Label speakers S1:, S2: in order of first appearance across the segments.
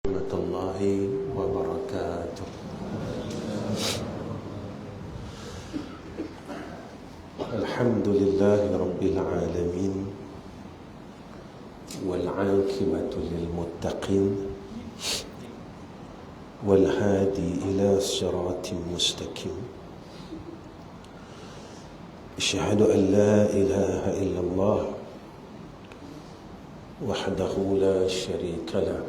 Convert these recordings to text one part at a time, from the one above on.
S1: Warahmatullahi wabarakatuh. Alhamdulillahi rabbil alamin, wal 'aqibatu lil muttaqin, wal hadi ila siratin mustaqim. Asyhadu an la ilaha illallah wahdahu la syarika lah,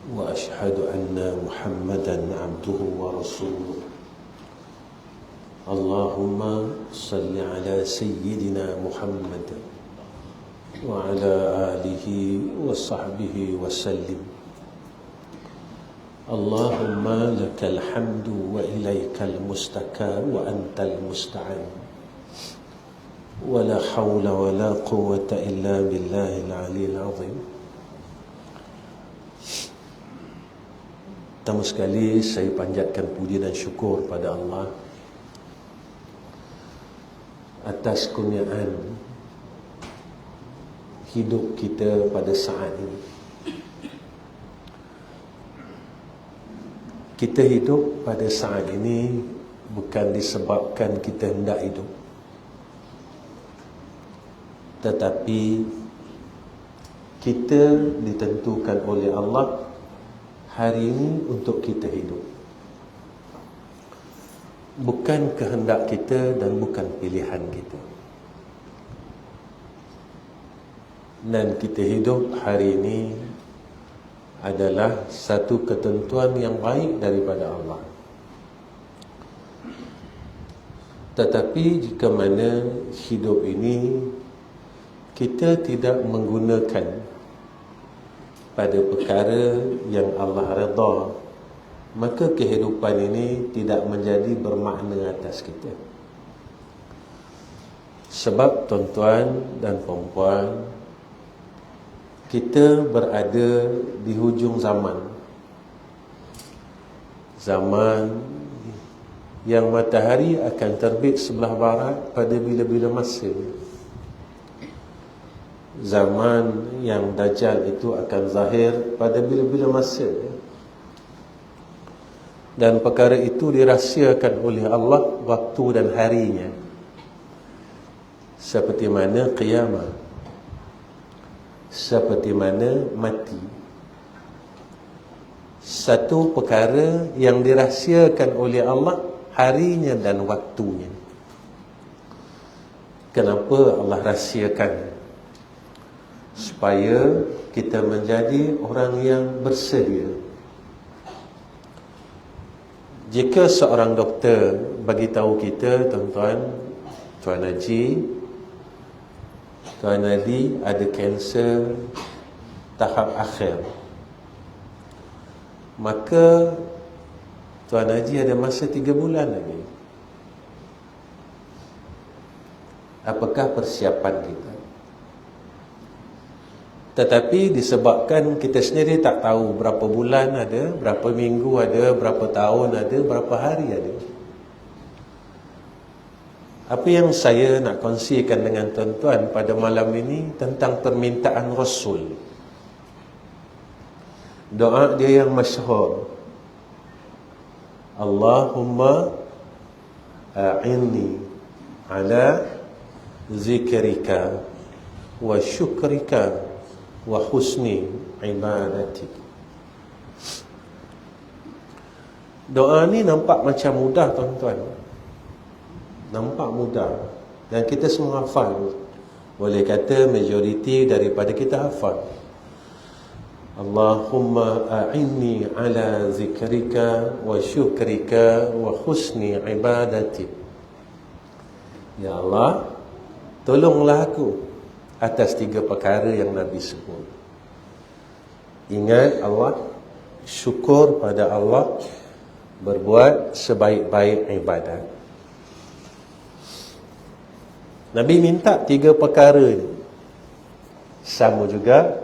S1: wa ashhadu anna Muhammadan abduhu wa rasuluh. Allahumma salli ala sayyidina Muhammad wa ala alihi wa sahbihi wa sallim. Allahumma lakal hamdu wa ilaikal mustaka wa antal musta'an, wa la hawla wa la quwwata illa billahil aliyyil azim. Pertama sekali saya panjatkan puji dan syukur pada Allah atas kurniaan hidup kita pada saat ini. Kita hidup pada saat ini bukan disebabkan kita hendak hidup, tetapi kita ditentukan oleh Allah hari ini untuk kita hidup. Bukan kehendak kita dan bukan pilihan kita. Dan kita hidup hari ini adalah satu ketentuan yang baik daripada Allah. Tetapi jika mana hidup ini kita tidak menggunakan pada perkara yang Allah redha, maka kehidupan ini tidak menjadi bermakna atas kita. Sebab tuan-tuan dan puan-puan, kita berada di hujung zaman. Zaman yang matahari akan terbit sebelah barat pada bila-bila masa. Zaman yang Dajjal itu akan zahir pada bila-bila masa. Dan perkara itu dirahsiakan oleh Allah waktu dan harinya, seperti mana qiyamah, seperti mana mati. Satu perkara yang dirahsiakan oleh Allah harinya dan waktunya. Kenapa Allah rahsiakan? Supaya kita menjadi orang yang bersedia. Jika seorang doktor bagi tahu kita, tuan-tuan, Tuan Haji, Tuan Nadi ada kanser tahap akhir, maka Tuan Haji ada masa 3 bulan lagi. Apakah persiapan kita? Tetapi disebabkan kita sendiri tak tahu berapa bulan ada, berapa minggu ada, berapa tahun ada, berapa hari ada. Apa yang saya nak kongsikan dengan tuan-tuan pada malam ini tentang permintaan Rasul. Doa dia yang masyhur. Allahumma a'inni ala zikrika wa syukrika wa husni ibadatik. Doa ni nampak macam mudah, tuan-tuan. Nampak mudah dan kita semua hafal. Boleh kata majoriti daripada kita hafal. Allahumma a'inni ala zikrika wa syukrika wa husni ibadatik. Ya Allah, tolonglah aku atas 3 perkara yang Nabi sebut. Ingat Allah, syukur pada Allah, berbuat sebaik-baik ibadat. Nabi minta 3 perkara ni. Sama juga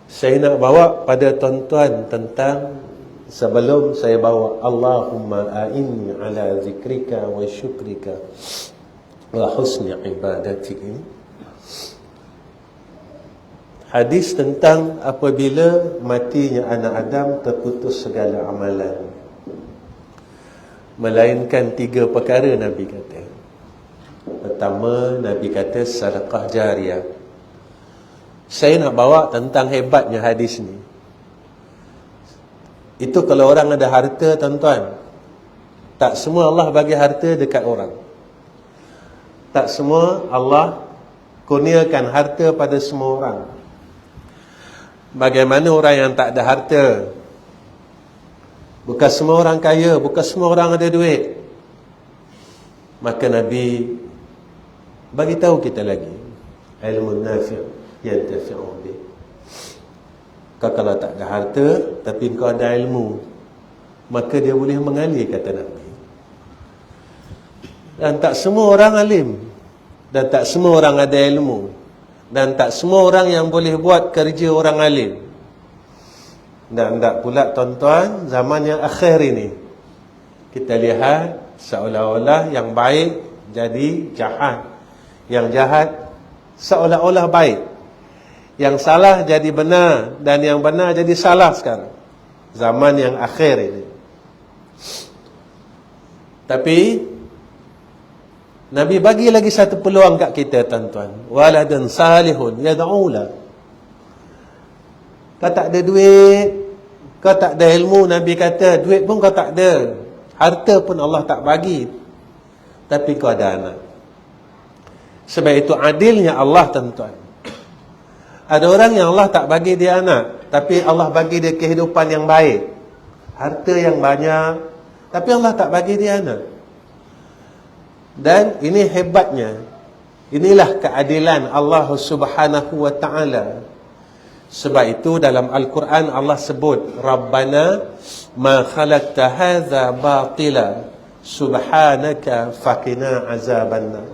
S1: saya nak bawa pada tuan-tuan tentang, sebelum saya bawa Allahumma a'inni ala zikrika wa syukrika wa husni ibadatik ini, Hadis tentang apabila matinya anak Adam terputus segala amalan, melainkan 3 perkara Nabi kata. Pertama, Nabi kata sedekah jariah. Saya nak bawa tentang hebatnya hadis ni. Itu kalau orang ada harta, tuan-tuan, tak semua Allah bagi harta dekat orang. Tak semua Allah kurniakan harta pada semua orang. Bagaimana orang yang tak ada harta? Bukan semua orang kaya, bukan semua orang ada duit. Maka Nabi bagi tahu kita lagi, ilmu nafi' yantafi'u bih. Kau kalau tak ada harta tapi kau ada ilmu, maka dia boleh mengalir, kata Nabi. Dan tak semua orang alim, dan tak semua orang ada ilmu, dan tak semua orang yang boleh buat kerja orang alim. Dan tak pula, tuan-tuan, zaman yang akhir ini kita lihat seolah-olah yang baik jadi jahat, yang jahat seolah-olah baik, yang salah jadi benar, dan yang benar jadi salah sekarang. Zaman yang akhir ini. Tapi Nabi bagi lagi satu peluang kat kita, tuan-tuan. Waladun salihun yad'ula. Kau tak ada duit, kau tak ada ilmu, Nabi kata, duit pun kau tak ada, harta pun Allah tak bagi, tapi kau ada anak. Sebab itu adilnya Allah, tuan-tuan. Ada orang yang Allah tak bagi dia anak, tapi Allah bagi dia kehidupan yang baik, harta yang banyak, tapi Allah tak bagi dia anak. Dan ini hebatnya, inilah keadilan Allah Subhanahu wa ta'ala. Sebab itu dalam Al-Quran Allah sebut, Rabbana ma khalaqta hadza batila subhanaka faqina azabannar.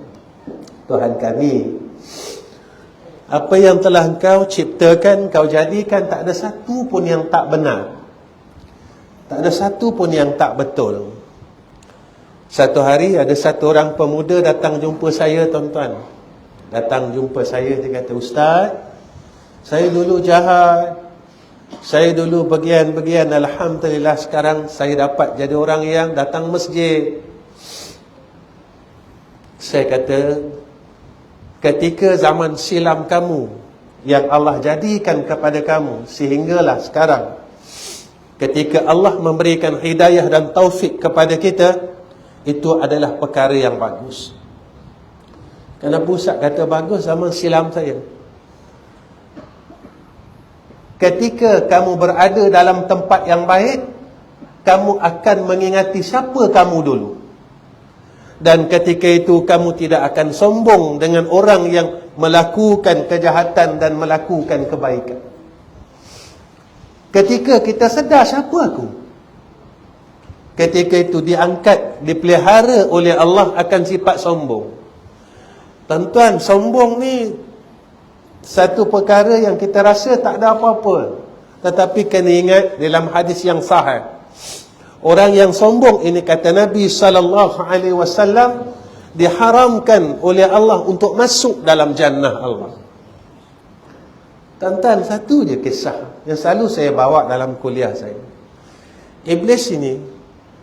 S1: Tuhan kami, apa yang telah Engkau ciptakan, Kau jadikan, tak ada satu pun yang tak benar, tak ada satu pun yang tak betul. Satu hari ada satu orang pemuda datang jumpa saya, tuan-tuan. Datang jumpa saya, dia kata, Ustaz, saya dulu jahat, saya dulu bagian-bagian, alhamdulillah sekarang saya dapat jadi orang yang datang masjid. Saya kata, ketika zaman silam kamu yang Allah jadikan kepada kamu, sehinggalah sekarang, ketika Allah memberikan hidayah dan taufik kepada kita, itu adalah perkara yang bagus. Kenapa Ustaz kata bagus? Zaman silam saya, ketika kamu berada dalam tempat yang baik, kamu akan mengingati siapa kamu dulu. Dan ketika itu kamu tidak akan sombong dengan orang yang melakukan kejahatan dan melakukan kebaikan. Ketika kita sedar siapa aku, ketika itu diangkat, dipelihara oleh Allah akan sifat sombong. Tuan-tuan, sombong ni satu perkara yang kita rasa tak ada apa-apa. Tetapi kena ingat dalam hadis yang sahih, orang yang sombong ini, kata Nabi SAW, diharamkan oleh Allah untuk masuk dalam jannah Allah. Tuan-tuan, satu je kisah yang selalu saya bawa dalam kuliah saya. Iblis ini,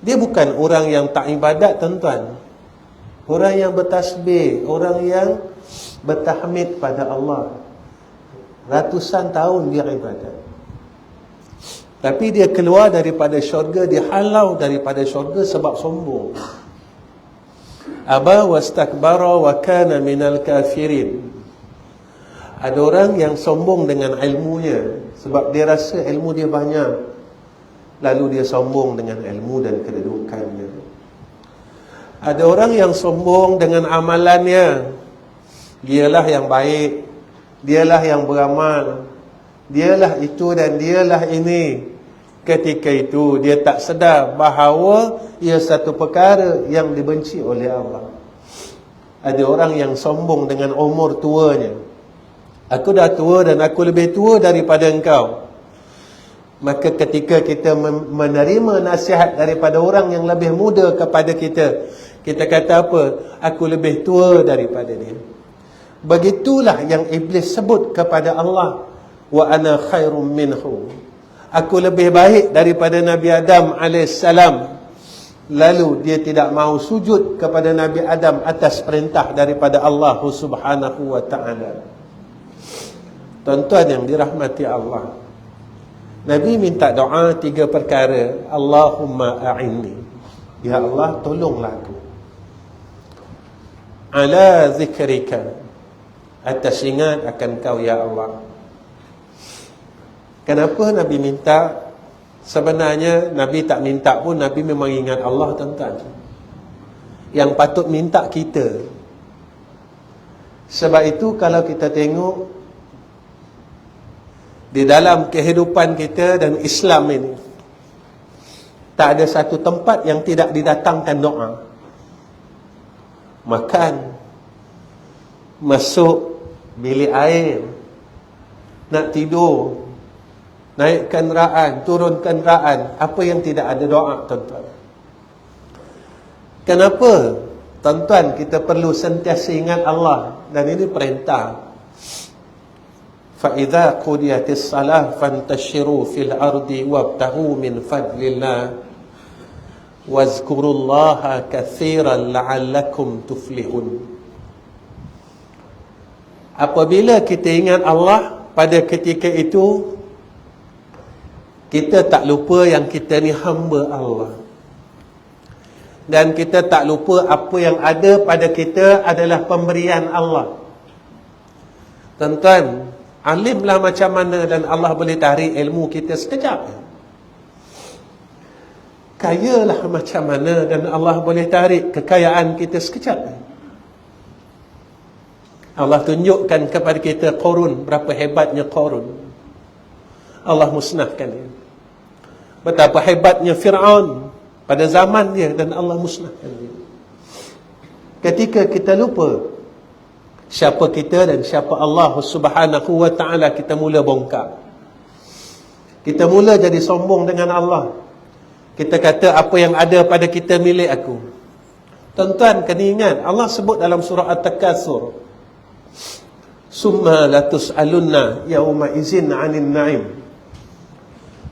S1: dia bukan orang yang tak ibadat, tuan-tuan. Orang yang bertasbih, orang yang bertahmid pada Allah. Ratusan tahun dia ibadat. Tapi dia keluar daripada syurga, dihalau daripada syurga sebab sombong. Aba wastakbara wa kana minal kafirin. Ada orang yang sombong dengan ilmunya, sebab dia rasa ilmu dia banyak, lalu dia sombong dengan ilmu dan kedudukannya. Ada orang yang sombong dengan amalannya, dialah yang baik, dialah yang beramal, dialah itu dan dialah ini. Ketika itu dia tak sedar bahawa ia satu perkara yang dibenci oleh Allah. Ada orang yang sombong dengan umur tuanya. Aku dah tua dan aku lebih tua daripada engkau. Maka ketika kita menerima nasihat daripada orang yang lebih muda kepada kita, kita kata apa? Aku lebih tua daripada dia. Begitulah yang Iblis sebut kepada Allah. wa ana khairum minhu. Aku lebih baik daripada Nabi Adam alaihissalam. Lalu dia tidak mahu sujud kepada Nabi Adam atas perintah daripada Allah Subhanahu wa ta'ala. Tuan-tuan yang dirahmati Allah, Nabi minta doa 3 perkara. Allahumma a'inni, ya Allah tolonglah aku, ala zikrika, atas ingat akan kau ya Allah. Kenapa Nabi minta? Sebenarnya Nabi tak minta pun Nabi memang ingat Allah, tuan-tuan. Yang patut minta kita. Sebab itu kalau kita tengok di dalam kehidupan kita dan Islam ini, tak ada satu tempat yang tidak didatangkan doa. Makan, masuk bilik air, nak tidur, naik kenderaan, turun kenderaan, apa yang tidak ada doa, tuan-tuan? Kenapa, tuan-tuan, kita perlu sentiasa ingat Allah? Dan ini perintah. فَإِذَا قُضِيَتِ الصَّلَاةُ فَانْتَشِرُوا فِي الْأَرْضِ وَابْتَغُوا مِنْ فَضْلِ اللَّهِ وَاذْكُرُوا اللَّهَ كَثِيرًا لَعَلَّكُمْ تُفْلِحُونَ. Apabila kita ingat Allah pada ketika itu, kita tak lupa yang kita ni hamba Allah. Dan kita tak lupa apa yang ada pada kita adalah pemberian Allah. Tuan-tuan, alimlah macam mana dan Allah boleh tarik ilmu kita sekejap. Kayalah macam mana dan Allah boleh tarik kekayaan kita sekejap. Allah tunjukkan kepada kita Qarun, berapa hebatnya Qarun. Allah musnahkan dia. Betapa hebatnya Fir'aun pada zaman dia dan Allah musnahkan dia. Ketika kita lupa siapa kita dan siapa Allah Subhanahu wa ta'ala, kita mula bongkar. Kita mula jadi sombong dengan Allah. Kita kata apa yang ada pada kita milik aku. Tuan-tuan kena ingat, Allah sebut dalam surah At-Takatsur, summa latus'alunna yauma izin 'anil na'im.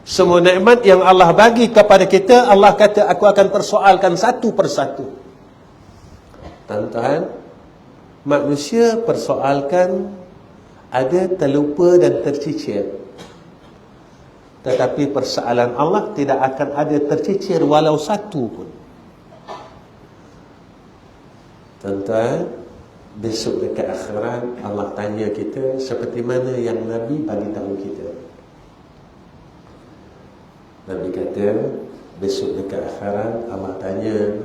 S1: Semua nikmat yang Allah bagi kepada kita, Allah kata aku akan persoalkan satu persatu. Tuan-tuan, manusia persoalkan ada terlupa dan tercicir. Tetapi persoalan Allah tidak akan ada tercicir walau satu pun. Tuan-tuan, besok dekat akhirat Allah tanya kita seperti mana yang Nabi bagi tahu kita. Nabi kata besok dekat akhirat Allah tanya,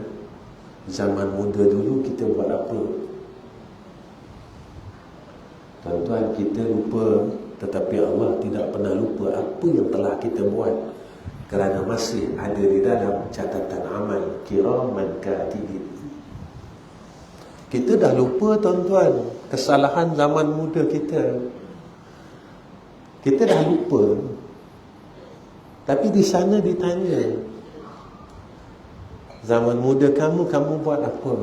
S1: zaman muda dulu kita buat apa? Tuan-tuan, kita lupa, tetapi Allah tidak pernah lupa apa yang telah kita buat, kerana masih ada di dalam catatan amal kiraman katibin. Kita dah lupa, tuan-tuan, kesalahan zaman muda kita. Kita dah lupa. Tapi di sana ditanya, zaman muda kamu buat apa?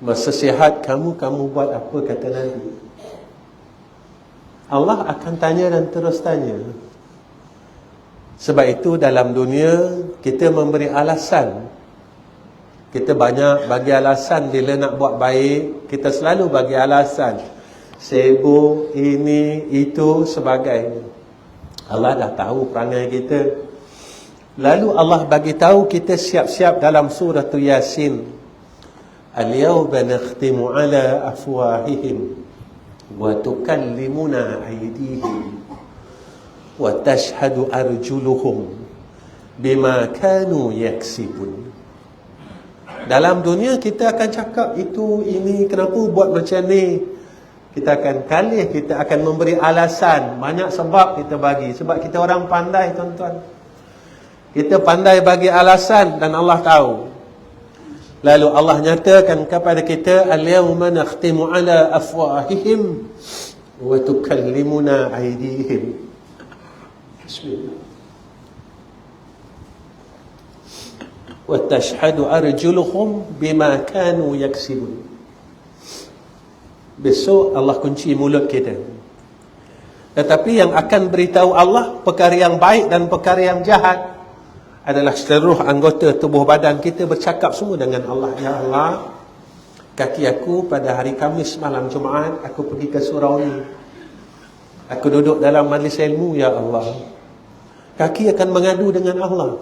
S1: Masa sihat kamu buat apa, kata Nabi. Allah akan tanya dan terus tanya. Sebab itu dalam dunia kita memberi alasan. Kita banyak bagi alasan bila nak buat baik. Kita selalu bagi alasan. Sibuk, ini, itu, sebagainya. Allah dah tahu perangai kita. Lalu Allah bagi tahu kita siap-siap dalam surah Yasin. Al-yawma nakhtimu ala afwahihim wa tukallimuna aydihim wa tashhadu arjuluhum bima kanu yaksibun. Dalam dunia kita akan cakap itu, ini, kenapa buat macam ni. Kita akan kalih, kita akan memberi alasan. Banyak sebab kita bagi. Sebab kita orang pandai, tuan-tuan. Kita pandai bagi alasan dan Allah tahu. Lalu Allah nyatakan kepada kita, al-yawma nakhtimu ala afwahihim wa tukallimuna aydihim. Bismillah. Wa tashhadu arjuluhum bima kanu yaksibun. Besok Allah kunci mulut kita. Tetapi yang akan beritahu Allah perkara yang baik dan perkara yang jahat adalah seluruh anggota tubuh badan kita bercakap semua dengan Allah. Ya Allah, kaki aku pada hari Khamis malam Jumaat aku pergi ke surau ni, aku duduk dalam majlis ilmu. Ya Allah, kaki akan mengadu dengan Allah.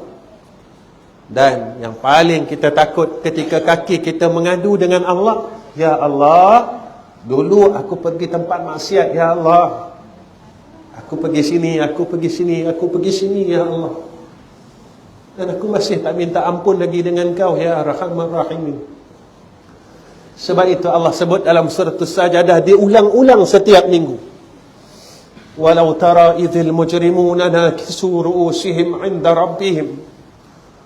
S1: Dan yang paling kita takut ketika kaki kita mengadu dengan Allah, ya Allah, dulu aku pergi tempat maksiat. Ya Allah, aku pergi sini, aku pergi sini, aku pergi sini. Ya Allah, dan aku masih tak minta ampun lagi dengan kau, ya Arhamar Rahimin. Sebab itu Allah sebut dalam surah As-Sajdah, diulang-ulang setiap minggu. Walau tara idzil mujrimuna nakisu ru'usihim 'inda rabbihim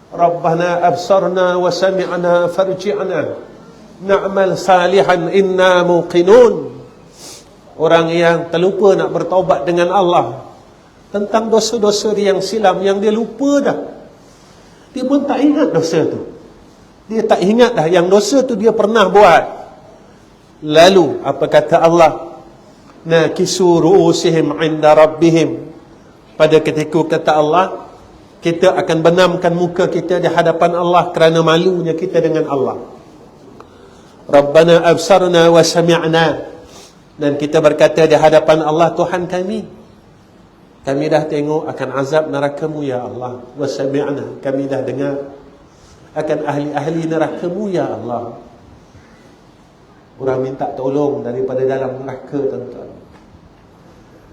S1: Rabbana absarna wa sami'na farji'na na'mal salihan inna muqinun. Orang yang terlupa nak bertaubat dengan Allah tentang dosa-dosa dia yang silam, yang dia lupa dah. Dia pun tak ingat dosa tu. Dia tak ingat dah yang dosa tu dia pernah buat. Lalu apa kata Allah? Nakisu ru'usihim 'inda rabbihim. Pada ketika kata Allah, kita akan benamkan muka kita di hadapan Allah kerana malunya kita dengan Allah. Rabbana absarna wa sami'na. Dan kita berkata di hadapan Allah, Tuhan kami dah tengok akan azab neraka-Mu ya Allah. Wa sami'na, kami dah dengar akan ahli-ahli neraka-Mu ya Allah. Orang minta tolong daripada dalam neraka, tuan-tuan.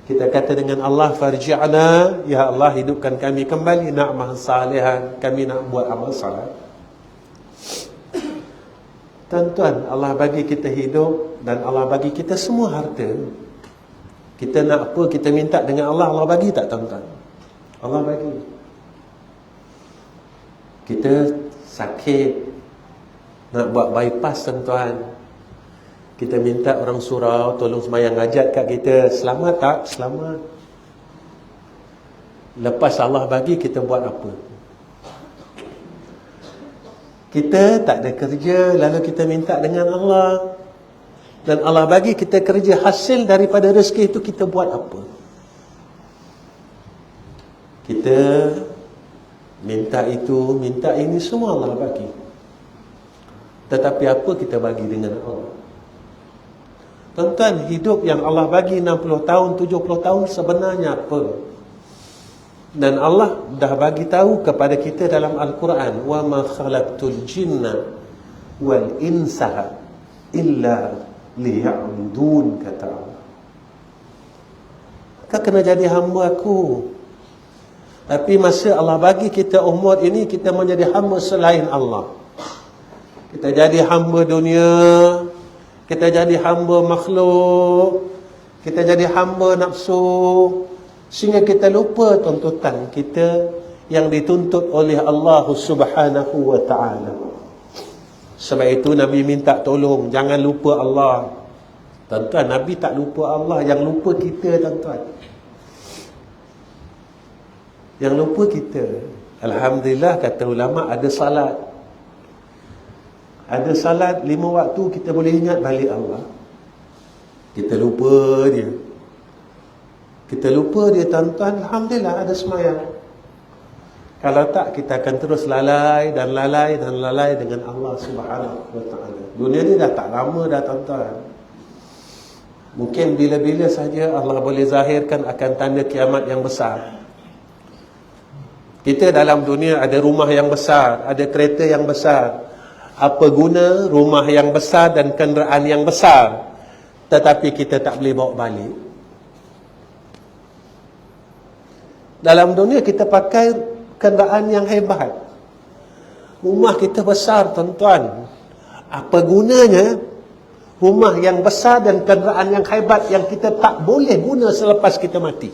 S1: Kita kata dengan Allah, farji'na, ya Allah, hidupkan kami kembali, na'mal salihan, kami nak buat amal salat. Tuan-tuan, Allah bagi kita hidup dan Allah bagi kita semua harta. Kita nak apa, kita minta dengan Allah, Allah bagi tak, tuan-tuan? Allah bagi. Kita sakit, nak buat bypass, tuan-tuan, kita minta orang surau tolong sembahyang hajat kat kita. Selamat tak? Selamat. Lepas Allah bagi, kita buat apa? Kita tak ada kerja, lalu kita minta dengan Allah, dan Allah bagi kita kerja, hasil daripada rezeki itu kita buat apa? Kita minta itu, minta ini, semua Allah bagi. Tetapi apa kita bagi dengan Allah? Tuan-tuan, hidup yang Allah bagi 60 tahun, 70 tahun sebenarnya apa? Dan Allah dah bagi tahu kepada kita dalam Al-Quran, wa ma khalaqtul jinna wal insa illa liya'budun, kata Allah. Kau kena jadi hamba aku. Tapi masa Allah bagi kita umur ini, kita menjadi hamba selain Allah. Kita jadi hamba dunia, kita jadi hamba makhluk, kita jadi hamba nafsu, sehingga kita lupa tuntutan kita yang dituntut oleh Allah Subhanahu wa ta'ala. Sebab itu Nabi minta tolong, jangan lupa Allah. Tuan-tuan, Nabi tak lupa Allah, yang lupa kita, tuan-tuan. Yang lupa kita. Alhamdulillah, kata ulama, ada salat. Ada salat 5 waktu, kita boleh ingat balik Allah. Kita lupa dia. Kita lupa dia, tuan-tuan. Alhamdulillah ada sembahyang. Kalau tak, kita akan terus lalai dan lalai dan lalai dengan Allah Subhanahu wa ta'ala. Dunia ni dah tak lama dah, tuan-tuan. Mungkin bila-bila saja Allah boleh zahirkan akan tanda kiamat yang besar. Kita dalam dunia ada rumah yang besar, ada kereta yang besar. Apa guna rumah yang besar dan kenderaan yang besar, tetapi kita tak boleh bawa balik? Dalam dunia kita pakai kenderaan yang hebat, rumah kita besar, tuan-tuan. Apa gunanya rumah yang besar dan kenderaan yang hebat yang kita tak boleh guna selepas kita mati?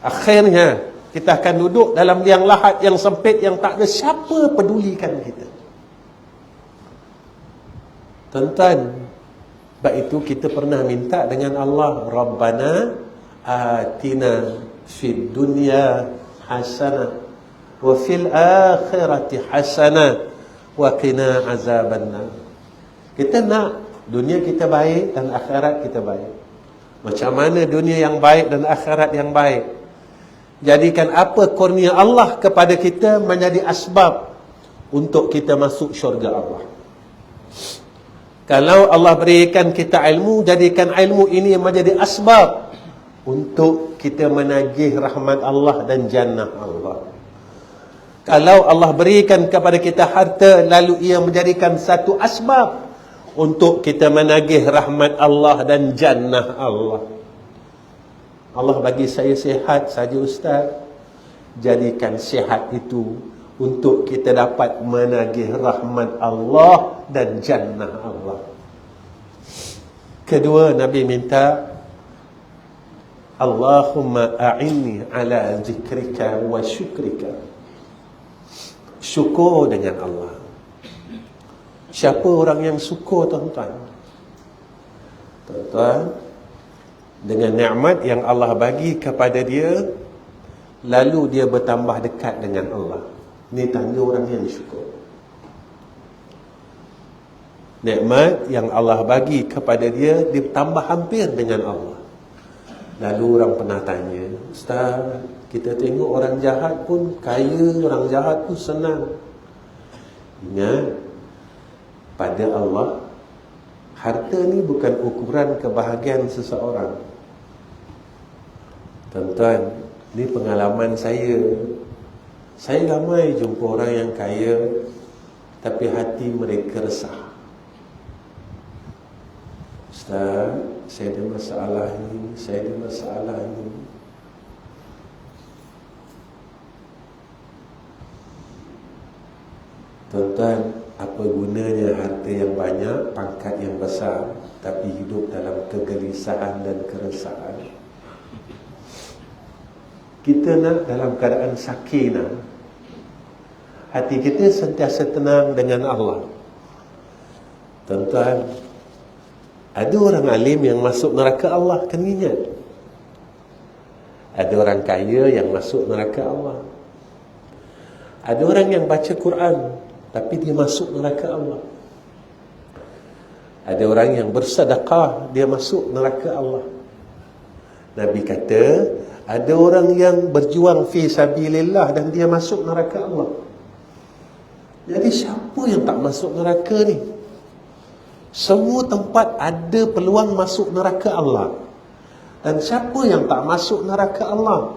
S1: Akhirnya kita akan duduk dalam liang lahat yang sempit, yang tak ada siapa pedulikan kita. Tuan-tuan, sebab itu kita pernah minta dengan Allah, Rabbana atina fid dunya hasanah wa fil akhirati hasanah wa qina azabannar. Kita nak dunia kita baik dan akhirat kita baik. Macam mana dunia yang baik dan akhirat yang baik. Jadikan apa kurnia Allah kepada kita menjadi asbab untuk kita masuk syurga Allah. Kalau Allah berikan kita ilmu, jadikan ilmu ini menjadi asbab untuk kita menagih rahmat Allah dan jannah Allah. Kalau Allah berikan kepada kita harta, lalu ia menjadikan satu asbab untuk kita menagih rahmat Allah dan jannah Allah. Allah bagi saya sihat saja Ustaz. Jadikan sihat itu untuk kita dapat menagih rahmat Allah dan jannah Allah. Kedua, Nabi minta, Allahumma a'inni ala zikrika wa syukrika. Syukur dengan Allah. Siapa orang yang syukur, tuan-tuan? Tuan-tuan, dengan nikmat yang Allah bagi kepada dia, lalu dia bertambah dekat dengan Allah. Ini tanda orang yang syukur. Nikmat yang Allah bagi kepada dia, dia bertambah hampir dengan Allah. Lalu orang pernah tanya, Ustaz, kita tengok orang jahat pun kaya, orang jahat pun senang. Ingat, pada Allah, harta ni bukan ukuran kebahagiaan seseorang. Tuan-tuan, ni pengalaman saya. Saya ramai jumpa orang yang kaya, tapi hati mereka resah. Ustaz, saya ada masalah ni, saya ada masalah ni. Tuan-tuan, apa gunanya harta yang banyak, pangkat yang besar, tapi hidup dalam kegelisahan dan keresahan? Kita nak dalam keadaan sakinah. Hati kita sentiasa tenang dengan Allah. Tuan-tuan, ada orang alim yang masuk neraka Allah, kena ingat. Ada orang kaya yang masuk neraka Allah. Ada orang yang baca Quran, tapi dia masuk neraka Allah. Ada orang yang bersedekah, dia masuk neraka Allah. Nabi kata, ada orang yang berjuang fi sabilillah dan dia masuk neraka Allah. Jadi siapa yang tak masuk neraka ni? Semua tempat ada peluang masuk neraka Allah. Dan siapa yang tak masuk neraka Allah?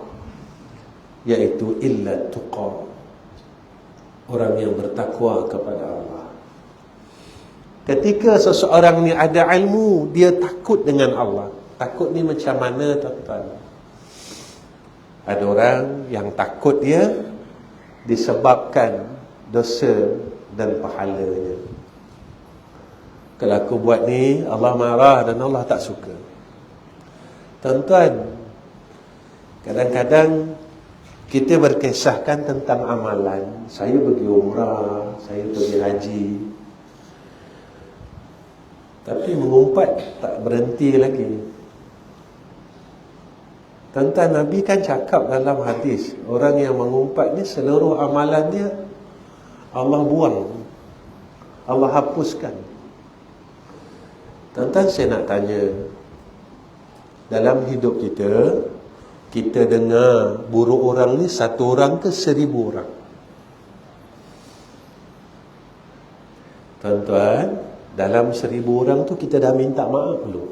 S1: Iaitu illa tuqa, orang yang bertakwa kepada Allah. Ketika seseorang ni ada ilmu, dia takut dengan Allah. Takut ni macam mana, tuan-tuan? Ada orang yang takut dia disebabkan dosa dan pahalanya. Kalau aku buat ni, Allah marah dan Allah tak suka. Tuan-tuan, kadang-kadang kita berkisahkan tentang amalan. Saya pergi umrah, saya pergi haji, tapi mengumpat tak berhenti lagi. Tuan-tuan, Nabi kan cakap dalam hadis, orang yang mengumpat ni seluruh amalan dia Allah buang, Allah hapuskan. Tuan-tuan, saya nak tanya, dalam hidup kita, kita dengar buruk orang ni 1 orang ke 1000 orang? Tuan-tuan, dalam 1000 orang tu kita dah minta maaf belum?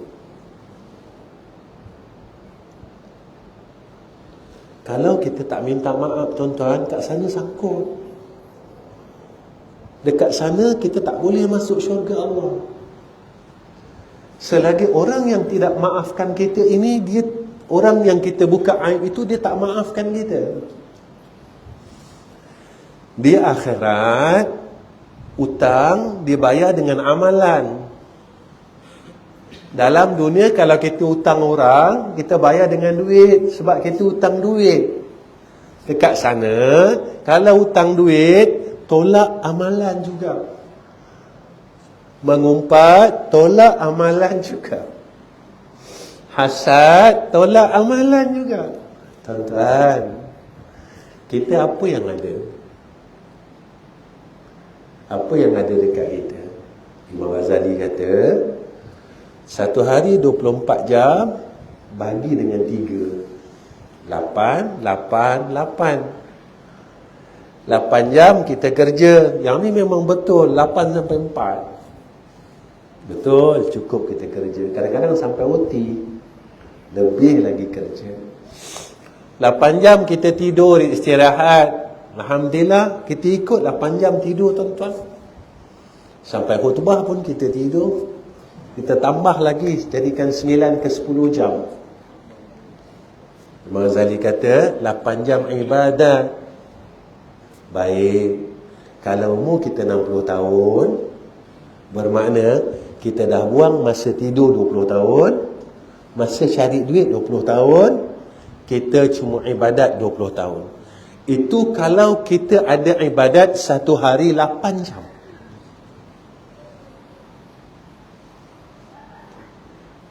S1: Kalau kita tak minta maaf, tuan-tuan, kat sana sangkut. Dekat sana kita tak boleh masuk syurga Allah. Selagi orang yang tidak maafkan kita ini, dia orang yang kita buka aib itu, dia tak maafkan kita. Di akhirat, utang dibayar dengan amalan. Dalam dunia, kalau kita utang orang, kita bayar dengan duit, sebab kita utang duit. Dekat sana, kalau utang duit, tolak amalan juga. Mengumpat, tolak amalan juga. Hasad, tolak amalan juga. Tuan-tuan, kita apa yang ada? Apa yang ada dekat kita? Imam Ghazali kata, satu hari 24 jam, bagi dengan 3. 8, 8, 8. 8 jam kita kerja. Yang ni memang betul 8 sampai 4. Betul, cukup kita kerja. Kadang-kadang sampai OT. Lebih lagi kerja. 8 jam kita tidur, istirahat. Alhamdulillah, kita ikut 8 jam tidur, tuan-tuan. Sampai khutbah pun kita tidur. Kita tambah lagi, jadikan 9 ke 10 jam. Imam Ghazali kata 8 jam ibadat. Baik. Kalau umur kita 60 tahun, bermakna kita dah buang masa tidur 20 tahun, masa cari duit 20 tahun, kita cuma ibadat 20 tahun. Itu kalau kita ada ibadat satu hari 8 jam.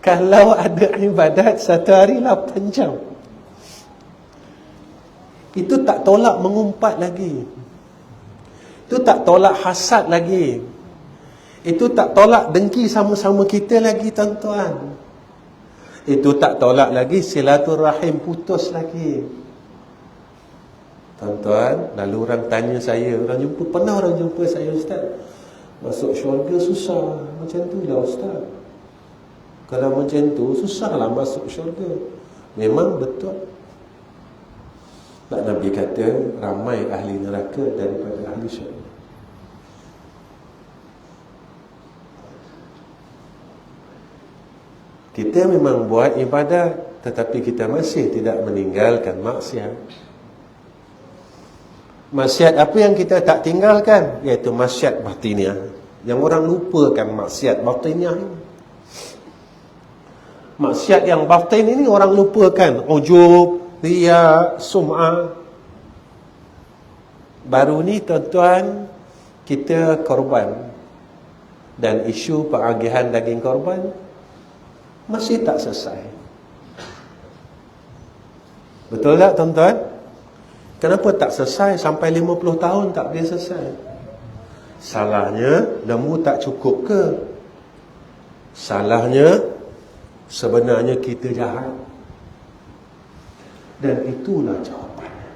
S1: Kalau ada ibadat satu hari 8 jam, itu tak tolak mengumpat lagi. Itu tak tolak hasad lagi. Itu tak tolak dengki sama-sama kita lagi, tuan-tuan. Itu tak tolak lagi silaturahim putus lagi. Tuan-tuan, lalu orang tanya saya, pernah orang jumpa saya, Ustaz, masuk syurga susah. Macam tu lah, Ustaz. Kalau macam tu, susahlah masuk syurga. Memang betul. Nabi kata, ramai ahli neraka daripada ahli syurga. Kita memang buat ibadat, tetapi kita masih tidak meninggalkan maksiat. Maksiat apa yang kita tak tinggalkan? Iaitu maksiat batiniah. Yang orang lupakan maksiat batiniah ini. Maksiat yang batin ini orang lupakan. Ujub, riya, sum'ah. Baru ni tuan-tuan, kita korban. Dan isu pengagihan daging korban masih tak selesai. Betul tak, tuan-tuan? Kenapa tak selesai? Sampai 50 tahun tak boleh selesai. Salahnya, lembu tak cukup ke? Salahnya, sebenarnya kita jahat. Dan itulah jawapannya.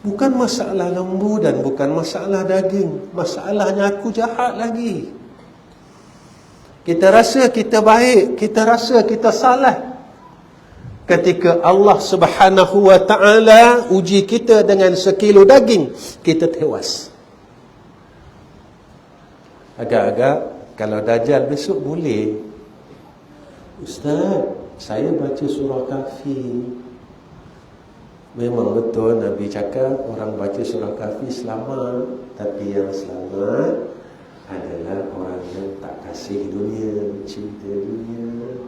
S1: Bukan masalah lembu dan bukan masalah daging. Masalahnya aku jahat lagi. Kita rasa kita baik, kita rasa kita salah. Ketika Allah Subhanahu wa ta'ala uji kita dengan sekilo daging, kita tewas. Agak-agak kalau Dajjal besok boleh, Ustaz, saya baca surah Kahfi. Memang betul Nabi cakap orang baca surah Kahfi selamat. Tapi yang selamat adalah orang yang tak kasih dunia, cinta dunia,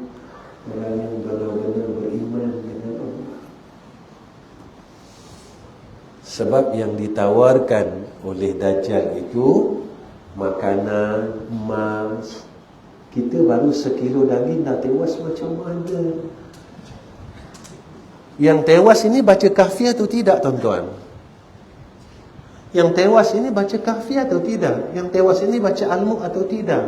S1: orang yang benar-benar beriman dengan Allah. Sebab yang ditawarkan oleh Dajjal itu makanan, emas. Kita baru sekilo daging dah tewas macam mana? Yang tewas ini baca Kahfi atau tidak, tuan-tuan? Yang tewas ini baca Kahfi atau tidak? Yang tewas ini baca Al-Mulk atau tidak?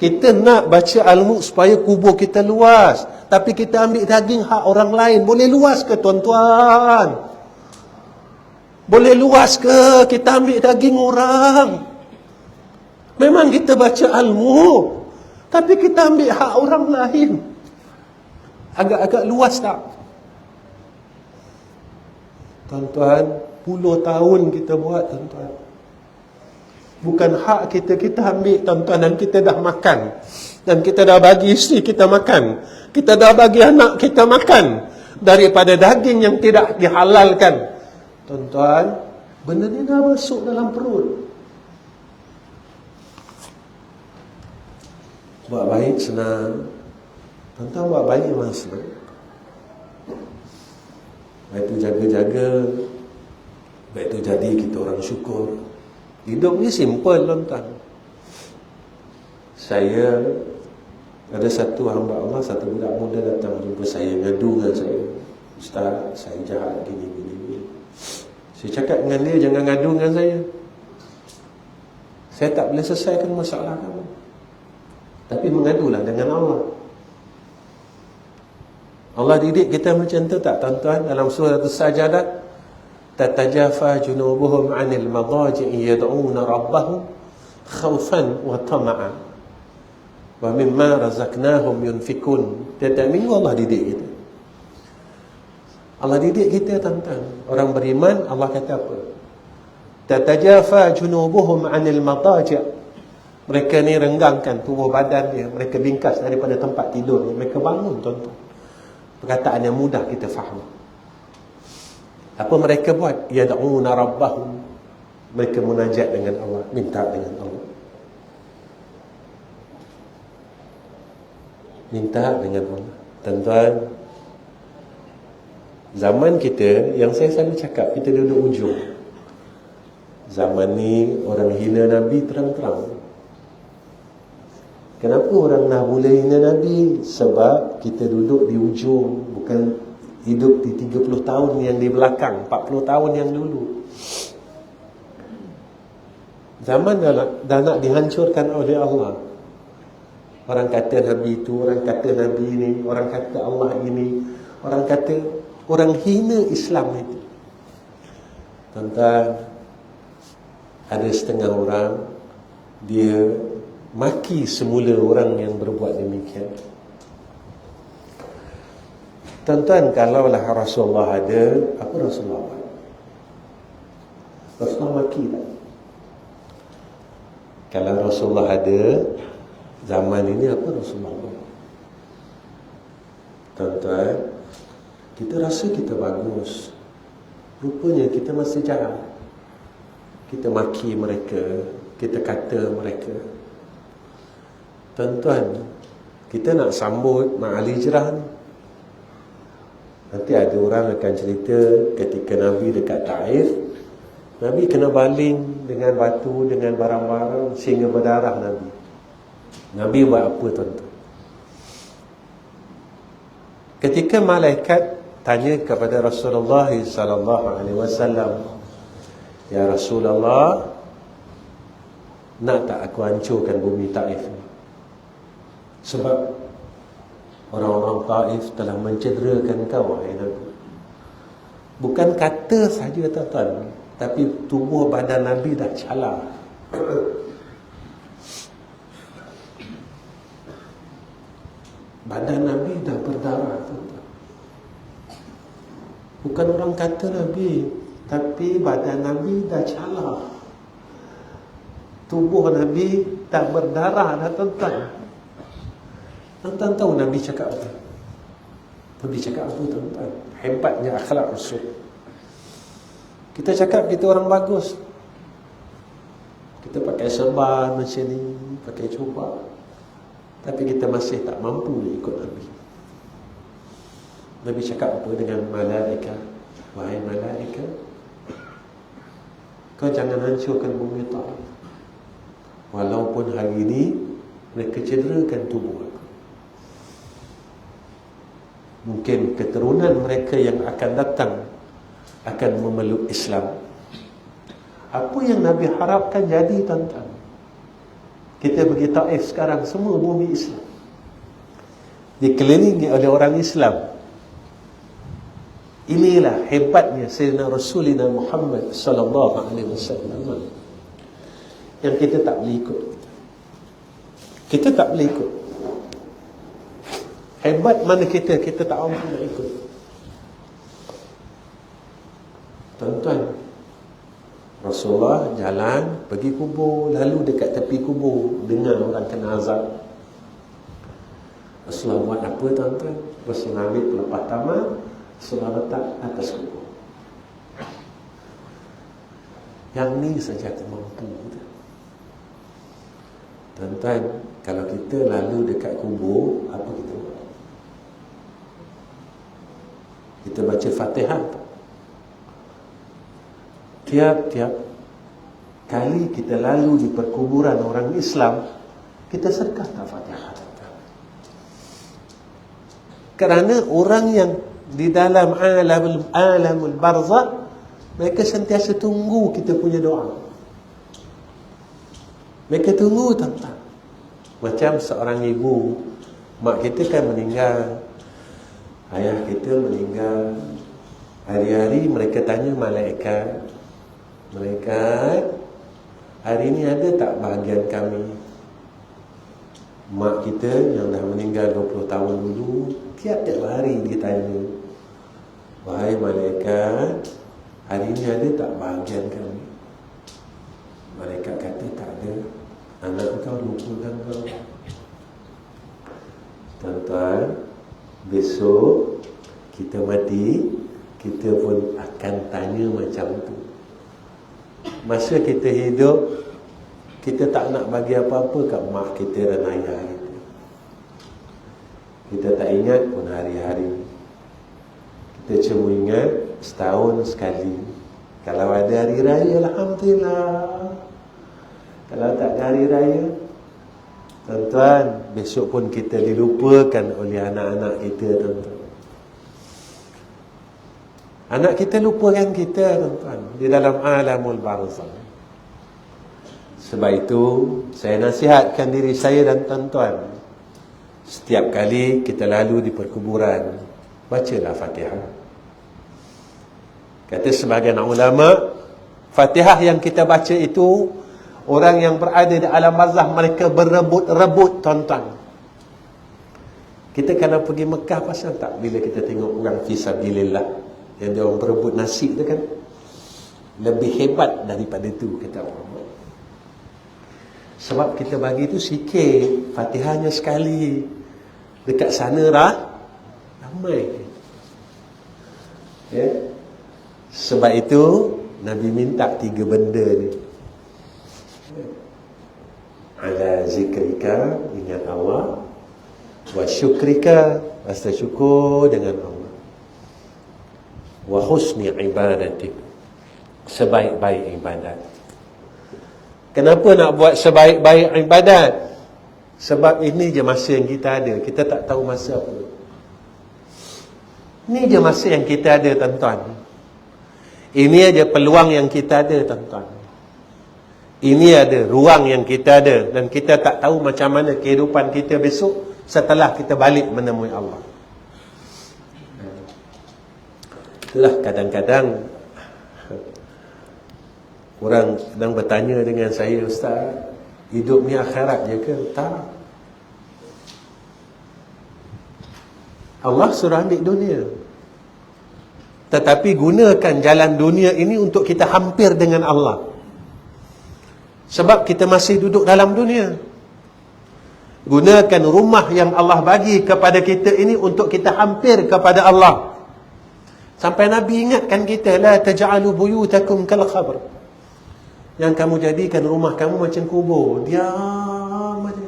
S1: Kita nak baca Al-Mulk supaya kubur kita luas, tapi kita ambil daging hak orang lain. Boleh luas ke, tuan-tuan? Boleh luas ke kita ambil daging orang? Memang kita baca Al-Mulk, tapi kita ambil hak orang lain. Agak-agak luas tak? Tuan-tuan, puluh tahun kita buat, tuan-tuan. Bukan hak kita, kita ambil, tuan-tuan, dan kita dah makan. Dan kita dah bagi isteri kita makan. Kita dah bagi anak kita makan. Daripada daging yang tidak dihalalkan. Tuan-tuan, benda ni dah masuk dalam perut. Buat baik senang. Tuan-tuan, buat baik memang senang. Baik tu jaga-jaga. Baik tu jadi kita orang syukur. Hidup ni simple, tuan-tuan. Saya ada satu hamba Allah, satu budak muda datang jumpa saya, ngadu dengan saya. Ustaz, saya jahat gini. Saya cakap dengan dia, jangan ngadu dengan saya. Saya tak boleh selesaikan masalah kamu. Tapi mengadulah dengan Allah. Allah didik kita macam tu tak tuan-tuan? Dalam surah As-Sajdah, tatajafa junubuhum 'anil madaji'i yad'una rabbahum khaufan wa tama'a wa mimma razaqnahum yunfikun. Tiap-tiap minggu Allah didik kita. Allah didik kita tuan-tuan. Orang beriman, Allah kata apa? Tatajafa junubuhum 'anil madaji'. Mereka ni renggangkan tubuh badan dia, mereka bingkas daripada tempat tidur, mereka bangun tuan-tuan. Perkataan yang mudah kita faham. Apa mereka buat? Yad'una rabbahum. Mereka munajat dengan Allah, minta dengan Allah. Minta dengan Allah. Tuan-tuan, zaman kita, yang saya selalu cakap, kita duduk ujung. Zaman ni orang hina Nabi terang-terang. Kenapa orang nak boleh hina Nabi? Sebab kita duduk di ujung, bukan hidup di 30 tahun yang di belakang, 40 tahun yang dulu. Zaman dah nak dihancurkan oleh Allah. Orang kata Nabi itu, orang kata Nabi ini, orang kata Allah ini, orang kata, orang hina Islam itu. Tuan-tuan, ada setengah orang, dia maki semula orang yang berbuat demikian. Tuan-tuan, kalaulah Rasulullah ada, apa Rasulullah buat? Rasulullah maki tak? Kalau Rasulullah ada zaman ini, apa Rasulullah buat? Tuan-tuan, kita rasa kita bagus, rupanya kita masih jahat. Kita maki mereka, kita kata mereka. Tuan-tuan, kita nak sambut Ma'al Hijrah. Nanti ada orang akan cerita ketika Nabi dekat Taif, Nabi kena baling dengan batu, dengan barang-barang sehingga berdarah Nabi. Nabi buat apa tuan-tuan? Ketika malaikat tanya kepada Rasulullah SAW, ya Rasulullah, nak tak aku hancurkan bumi Taif ni? Sebab orang-orang Taif telah mencederakan kau, wahai Nabi. Bukan kata saja tuan-tuan, tapi tubuh badan Nabi dah calar. Badan Nabi dah berdarah, tuan-tuan. Bukan orang kata Nabi, tapi badan Nabi dah calar. Tubuh Nabi dah berdarah dah, tuan-tuan. Tuan-tuan tahu Nabi cakap apa? Nabi cakap apa tuan-tuan? Hebatnya akhlak Rasul. Kita cakap kita orang bagus, kita pakai serban macam ni, pakai jubah, tapi kita masih tak mampu ikut Nabi. Nabi cakap apa dengan malaikat? Wahai malaikat, kau jangan hancurkan bumi Taif, walaupun hari ini mereka cederakan tubuh aku. Mungkin keturunan mereka yang akan datang akan memeluk Islam. Apa yang Nabi harapkan jadi, tuan-tuan? Kita pergi Taif sekarang, semua bumi Islam, dikelilingi oleh orang Islam. Inilah hebatnya Sayyidina Rasulina Muhammad sallallahu alaihi wasallam yang kita tak boleh ikut. Kita tak boleh ikut. Hebat mana kita tak mampu nak ikut. Tuan-tuan, Rasulullah jalan pergi kubur, lalu dekat tepi kubur dengar orang kena azab. Rasulullah buat apa tuan-tuan? Rasulullah ambil pelepah tamar, Rasulullah letak atas kubur. Yang ni saja aku mampu. Tuan-tuan, kalau kita lalu dekat kubur, apa kita buat? Kita baca Fatihah. Tiap-tiap kali kita lalu di perkuburan orang Islam, kita sedekah tak Fatihah. Kerana orang yang di dalam alamul barzakh, mereka sentiasa tunggu kita punya doa. Mereka tunggu tuan-tuan. Macam seorang ibu, mak kita kan meninggal, ayah kita meninggal. Hari-hari mereka tanya malaikat, malaikat, hari ni ada tak bahagian kami? Mak kita yang dah meninggal 20 tahun dulu, tiap-tiap hari dia tanya, wahai malaikat, hari ni ada tak bahagian kami? Malaikat kata tak ada. Anak kau lupakan kau. Tuan-tuan, besok kita mati, kita pun akan tanya macam tu. Masa kita hidup, kita tak nak bagi apa-apa kat mak kita dan ayah kita. Kita tak ingat pun hari-hari. Kita cuma ingat setahun sekali. Kalau ada hari raya, alhamdulillah. Kalau tak ada hari raya, tuan-tuan, besok pun kita dilupakan oleh anak-anak kita, tuan-tuan. Anak kita lupakan kita, tuan-tuan, di dalam alamul barzakh. Sebab itu saya nasihatkan diri saya dan tuan-tuan, setiap kali kita lalu di perkuburan, bacalah Fatihah. Kata sebahagian ulama, Fatihah yang kita baca itu, orang yang berada di alam barzakh mereka berebut-rebut, tuan-tuan. Kita kalau pergi Mekah, pasal tak bila kita tengok orang fisabilillah yang dia orang berebut nasi tu kan, lebih hebat daripada tu, kata orang. Sebab kita bagi tu sikit, Fatihahnya sekali. Dekat sana ramai. Ya? Sebab itu Nabi minta 3 benda ni. Ala zikrika, ingat Allah. Wa syukrika, rasa syukur dengan Allah. Wa husni ibadatik, sebaik-baik ibadat. Kenapa nak buat sebaik-baik ibadat? Sebab ini je masa yang kita ada. Kita tak tahu masa apa. Ini je masa yang kita ada, tuan-tuan. Ini aja peluang yang kita ada, tuan-tuan. Ini ada ruang yang kita ada. Dan kita tak tahu macam mana kehidupan kita besok setelah kita balik menemui Allah. Itulah kadang-kadang orang sedang bertanya dengan saya, Ustaz, hidup ni akhirat je ke? Tak. Allah suruh ambil dunia, tetapi gunakan jalan dunia ini untuk kita hampir dengan Allah. Sebab kita masih duduk dalam dunia. Gunakan rumah yang Allah bagi kepada kita ini untuk kita hampir kepada Allah. Sampai Nabi ingatkan kita, la taj'alu buyutakum kal khabr. Yang kamu jadikan rumah kamu macam kubur. Diam aja.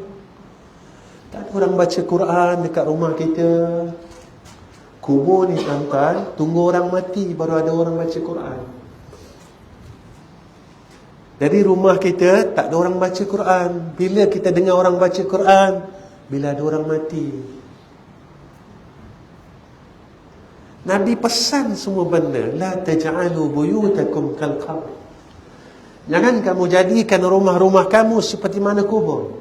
S1: Tak ada orang baca Quran dekat rumah kita. Kubur ni, tuan-tuan, tunggu orang mati baru ada orang baca Quran. Jadi rumah kita tak ada orang baca Quran. Bila kita dengar orang baca Quran? Bila ada orang mati. Nabi pesan semua benda. La taj'alu buyutakum kal qabr. Jangan kamu jadikan rumah-rumah kamu seperti mana kubur.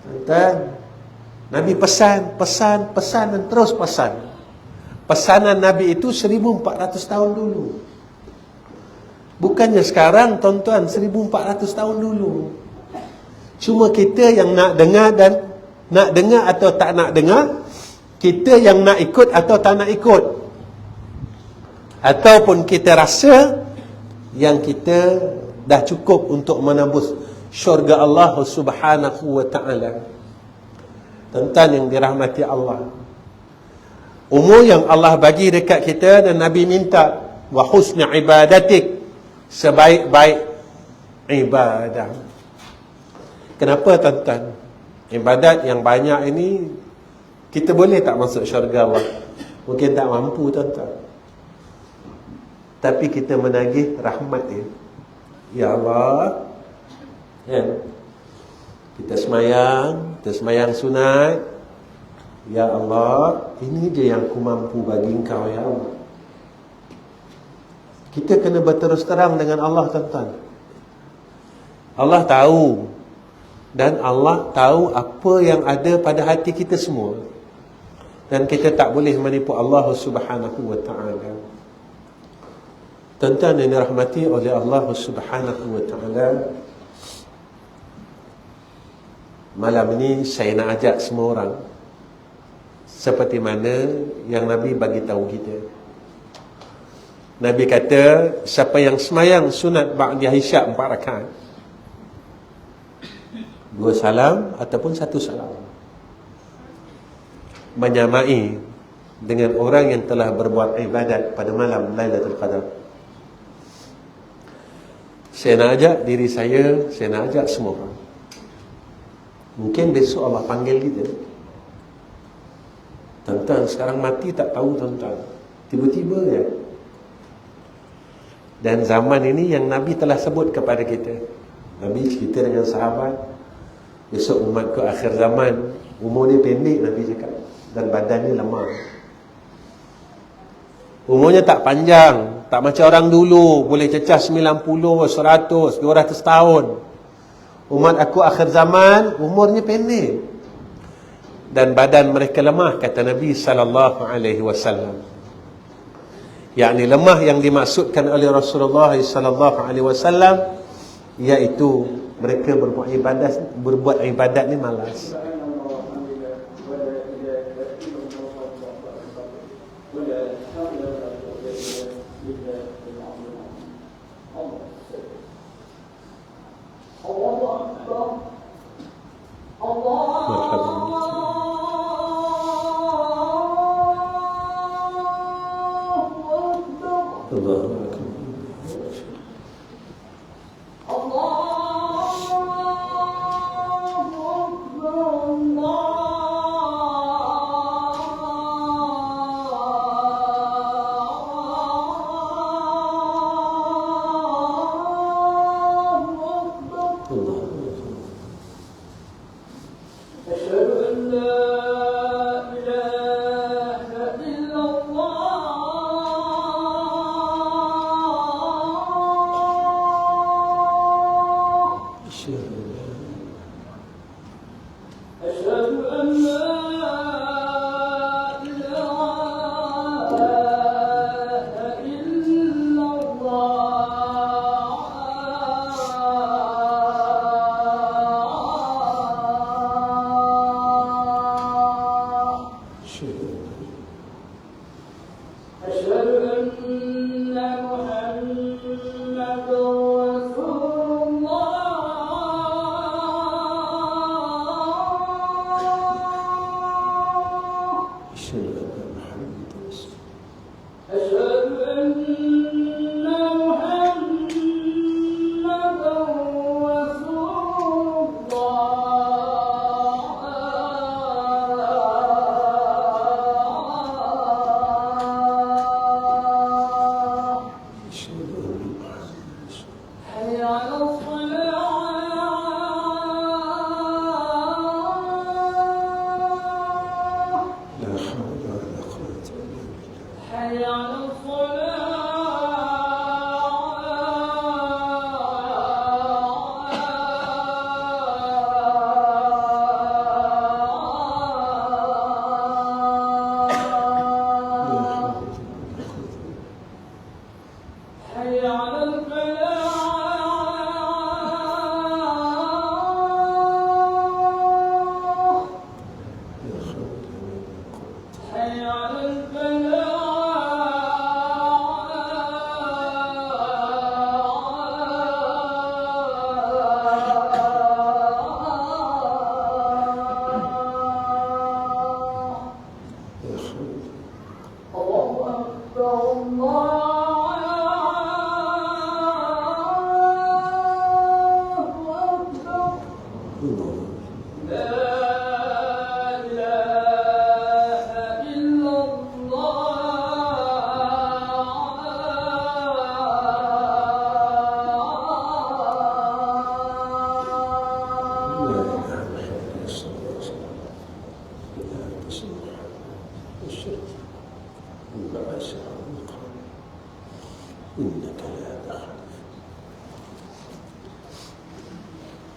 S1: Tuan-tuan, Nabi pesan dan terus pesan. Pesanan Nabi itu 1400 tahun dulu. Bukannya sekarang, tuan-tuan, 1400 tahun dulu. Cuma kita yang nak dengar dan nak dengar atau tak nak dengar. Kita yang nak ikut atau tak nak ikut. Ataupun kita rasa yang kita dah cukup untuk menembus syurga Allah Subhanahu wa ta'ala. Tuan-tuan yang dirahmati Allah, umur yang Allah bagi dekat kita, dan Nabi minta wa husni ibadatik, sebaik-baik ibadah. Kenapa, tuan-tuan? Ibadat yang banyak ini kita boleh tak masuk syurga Allah? Mungkin tak mampu, tuan-tuan. Tapi kita menagih rahmat dia. Ya Allah, kan? Kita semayang sunat. Ya Allah, ini je yang aku mampu bagi engkau, ya Allah. Kita kena berterus terang dengan Allah, tuan-tuan. Allah tahu Dan Allah tahu apa yang ada pada hati kita semua. Dan kita tak boleh menipu Allah Subhanahu wa ta'ala. Tuan-tuan yang dirahmati oleh Allah Subhanahu wa ta'ala, malam ini saya nak ajak semua orang seperti mana yang Nabi bagi tahu kita. Nabi kata, siapa yang semayang sunat ba'di isyak 4 rakaat, 2 salam ataupun 1 salam, menyamai dengan orang yang telah berbuat ibadat pada malam Lailatul Qadar. Saya nak ajak diri saya nak ajak semua orang. Mungkin besok Allah panggil kita. Tuan-tuan, sekarang mati tak tahu tuan-tuan, tiba-tiba ya. Dan zaman ini yang Nabi telah sebut kepada kita. Nabi cerita dengan sahabat, besok umatku akhir zaman, umur dia pendek, Nabi cakap, dan badannya lemah. Umurnya tak panjang, tak macam orang dulu boleh cecah 90, 100, 200 tahun. Umat aku akhir zaman umurnya pendek dan badan mereka lemah, kata Nabi sallallahu alaihi wasallam. Yakni lemah yang dimaksudkan oleh Rasulullah sallallahu alaihi wasallam iaitu mereka berbuat ibadat ni malas.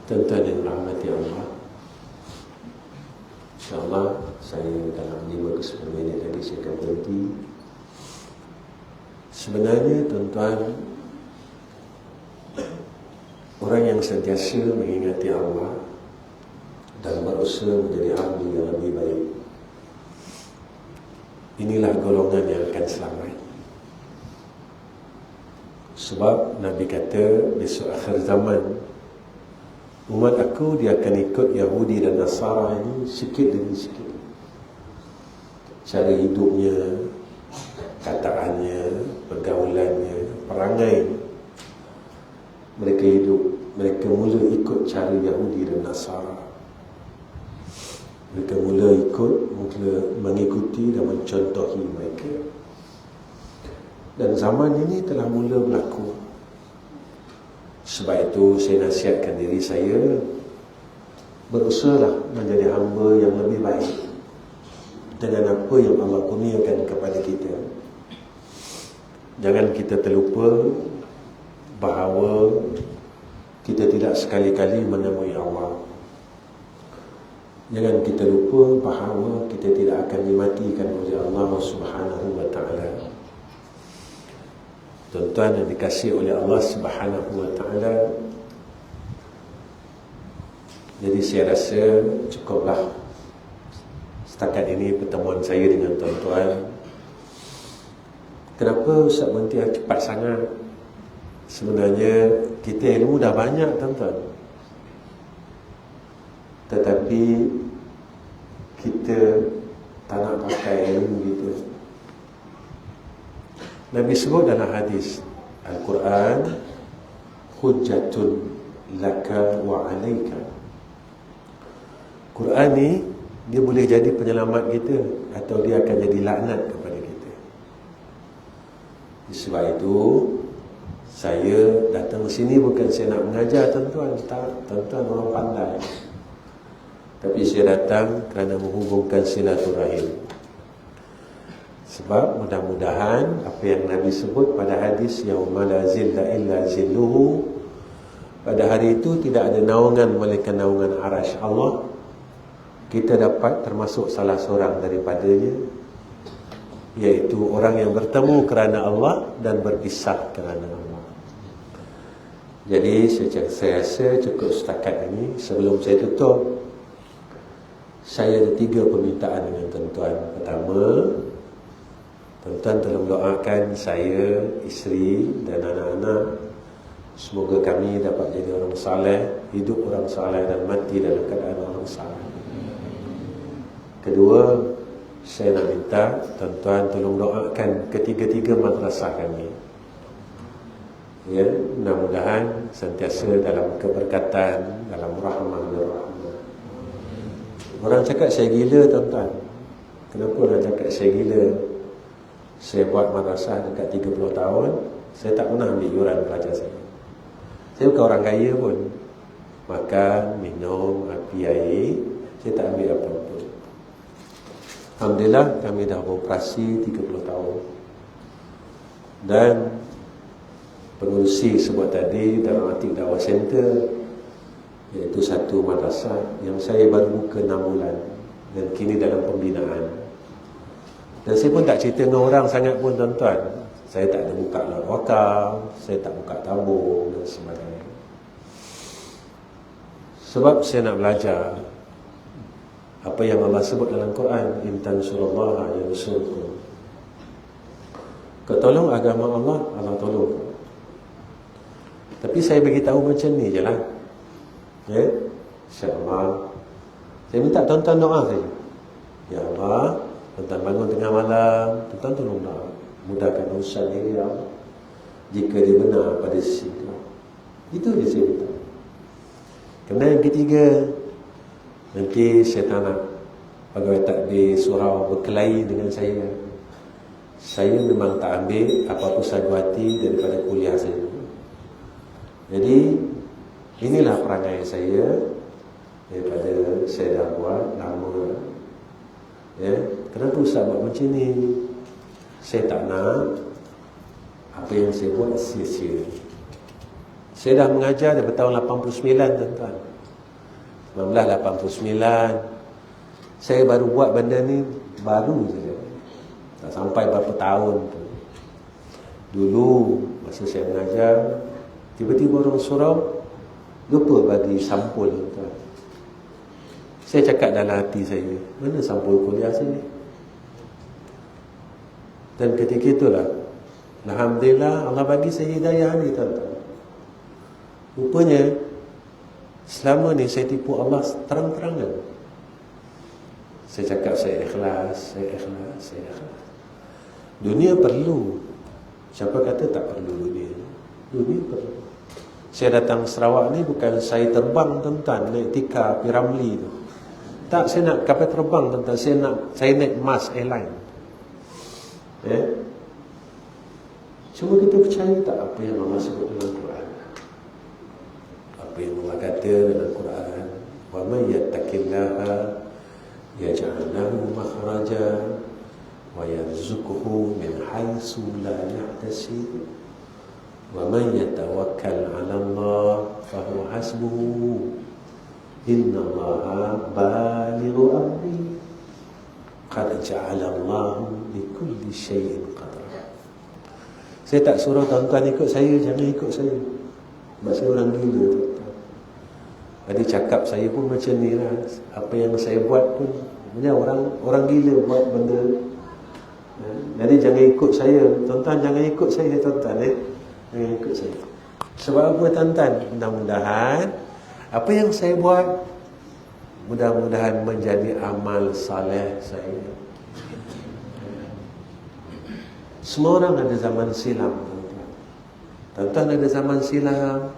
S1: Tuan-tuan yang rahmati Allah, InsyaAllah saya dalam 5 ke 10 minit lagi saya akan berhenti. Sebenarnya tuan-tuan, orang yang sentiasa mengingati Allah dan berusaha menjadi hamba yang lebih baik, inilah golongan yang akan selamat. Sebab Nabi kata besok akhir zaman, umat aku dia akan ikut Yahudi dan Nasara ini sikit demi sikit. Cara hidupnya, kataannya, pergaulannya, perangai mereka hidup, mereka mula ikut cara Yahudi dan Nasara. Mereka mula mengikuti dan mencontohi mereka. Dan zaman ini telah mula berlaku. Sebab itu saya nasihatkan diri saya, berusahalah menjadi hamba yang lebih baik dengan apa yang Allah kurniakan kepada kita. Jangan kita terlupa bahawa kita tidak sekali-kali menemui Allah. Jangan kita lupa bahawa kita tidak akan dimatikan oleh Allah Subhanahu wa ta'ala. Tuan-tuan yang dikasihi oleh Allah Subhanahu wa ta'ala, jadi saya rasa cukuplah setakat ini pertemuan saya dengan tuan-tuan. Kenapa Ustaz Muntiah cepat sangat? Sebenarnya kita ilmu dah banyak tuan-tuan, tetapi kita tak nak pakai ilmu kita. Nabi sebut dalam hadis Al-Quran, hujjatun laka wa alaika. Quran ni dia boleh jadi penyelamat kita atau dia akan jadi laknat kepada kita. Sebab itu saya datang ke sini bukan saya nak mengajar tuan-tuan, tuan-tuan orang pandai, tapi saya datang kerana menghubungkan silaturahim. Sebab mudah-mudahan apa yang Nabi sebut pada hadis yauma la zilla illa zilluhu, pada hari itu tidak ada naungan melainkan naungan arasy Allah, kita dapat termasuk salah seorang daripadanya, iaitu orang yang bertemu kerana Allah dan berpisah kerana Allah. Jadi saya rasa cukup setakat ini. Sebelum saya tutup, saya ada 3 permintaan dengan tuan-tuan. Pertama, tuan-tuan tolong doakan saya, isteri dan anak-anak, semoga kami dapat jadi orang saleh, hidup orang saleh dan mati dalam keadaan orang saleh. Kedua, saya nak minta tuan-tuan tolong doakan ketiga-tiga madrasah kami. Ya, mudah-mudahan sentiasa dalam keberkatan, dalam rahmah dan rahmah. Orang cakap saya gila tuan-tuan. Kenapa orang cakap saya gila? Saya buat madrasah dekat 30 tahun, saya tak pernah ambil yuran pelajar saya. Saya bukan orang kaya pun. Makan, minum, api air, saya tak ambil apa-apa. Alhamdulillah kami dah beroperasi 30 tahun. Dan pengurusi sebut tadi dalam Atik Dakwah Center, iaitu satu madrasah yang saya baru buka 6 bulan dan kini dalam pembinaan. Dan saya pun tak cerita dengan orang sangat pun tuan-tuan. Saya tak ada buka lot wakaf, saya tak buka tabung dan sebagainya. Sebab saya nak belajar apa yang Allah sebut dalam Quran, in tansurullaha yansurkum. Kau tolong agama Allah, Allah tolong kau. Tapi saya beritahu macam ni je lah. Ya, insya-Allah. Saya minta tuan-tuan doa saja. Ya Allah, tuan-tuan bangun tengah malam, tuan-tuan tolong doa, mudahkan urusan diri ya Allah, jika dia benar pada sisi itu. Itu je saya minta. Kemudian yang ketiga, nanti saya tak nak pegawai takbir surau berkelahi dengan saya. Saya memang tak ambil apa-apa sahaja hati daripada kuliah saya. Jadi inilah perangai saya daripada saya dah buat lama. Ya, kenapa Ustaz buat macam ni? Saya tak nak apa yang saya buat sia-sia. Saya dah mengajar daripada tahun 89 tuan-tuan. 1989. Saya baru buat benda ni baru saja. Tak sampai berapa tahun tu. Dulu masa saya mengajar, tiba-tiba orang surau lupa bagi sampul tuan. Saya cakap dalam hati saya, mana sampul kuliah sini? Dan ketika itulah, alhamdulillah Allah bagi saya hidayah ni tuan-tuan. Rupanya selama ni saya tipu Allah terang-terangan. Saya cakap saya ikhlas. Dunia perlu. Siapa kata tak perlu dunia? Dunia perlu. Saya datang Sarawak ni bukan saya terbang tuan-tuan, naik tika Piramli tu. Tak, saya nak kapal terbang tuan-tuan. Saya naik Mars Airline. Cuma kita percaya tak apa yang Allah sebut dalam Quran? Apa yang Allah kata dalam Quran? Wa may yattaqillaha yaj'al lahu makhraja wa yarzuqhu min haitsu la yahtasib wa man yatawakkal 'ala Allah fa huwa hasbuhu innallaha balighu amri qad ja'ala Allahu likulli syai'in qadra. Saya tak suruh tuan-tuan ikut saya, jangan ikut saya. Sebab saya orang gila tuan-tuan. Jadi cakap saya pun macam ni lah. Apa yang saya buat pun orang gila buat benda. Jadi jangan ikut saya. Tuan-tuan jangan ikut saya tuan-tuan. Jangan ikut saya. Sebab apa tuan-tuan? Mudah-mudahan apa yang saya buat, mudah-mudahan menjadi amal saleh saya. Semua orang ada zaman silam tuan-tuan. Tuan-tuan ada zaman silam,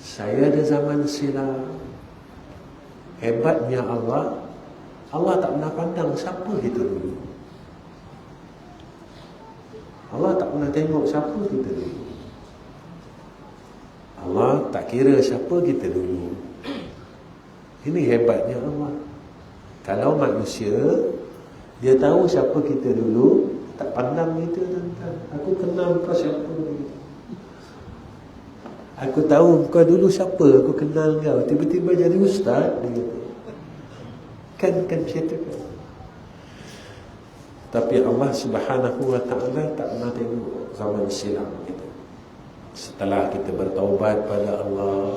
S1: saya ada zaman silam. Hebatnya Allah, Allah tak pernah pandang siapa kita dulu. Allah tak pernah tengok siapa kita dulu. Allah tak kira siapa kita dulu. Ini hebatnya Allah. Kalau manusia, dia tahu siapa kita dulu, tak pandang kita tuan-tuan. Aku kenal kau siapa dulu. Aku tahu kau dulu siapa, aku kenal kau. Tiba-tiba jadi ustaz dia. Kan cerita kan. Tapi Allah Subhanahu wa ta'ala tak pernah tengok zaman silam kita. Setelah kita bertaubat pada Allah,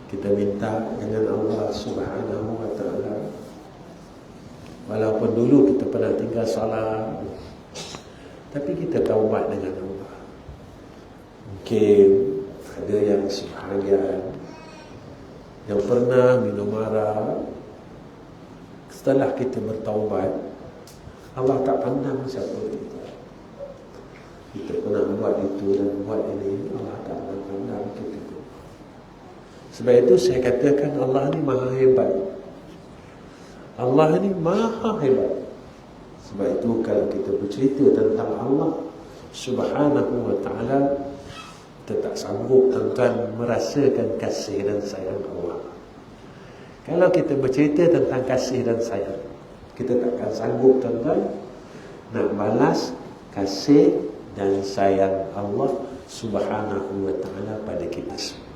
S1: kita minta dengan Allah Subhanahu wa ta'ala. Walaupun dulu kita pernah tinggal salah, tapi kita taubat dengan Allah. Mungkin ada yang sebahagian yang pernah minum arak, setelah kita bertaubat, Allah tak pandang siapa kita. Kita pernah buat itu dan buat ini, Allah tak pandang kita. Sebab itu saya katakan Allah ni maha hebat. Allah ni maha hebat. Sebab itu kalau kita bercerita tentang Allah Subhanahu wa ta'ala, kita tak sanggup tuan-tuan merasakan kasih dan sayang Allah. Kalau kita bercerita tentang kasih dan sayang, kita takkan sanggup tuan-tuan nak balas kasih dan sayang Allah Subhanahu wa ta'ala pada kita semua.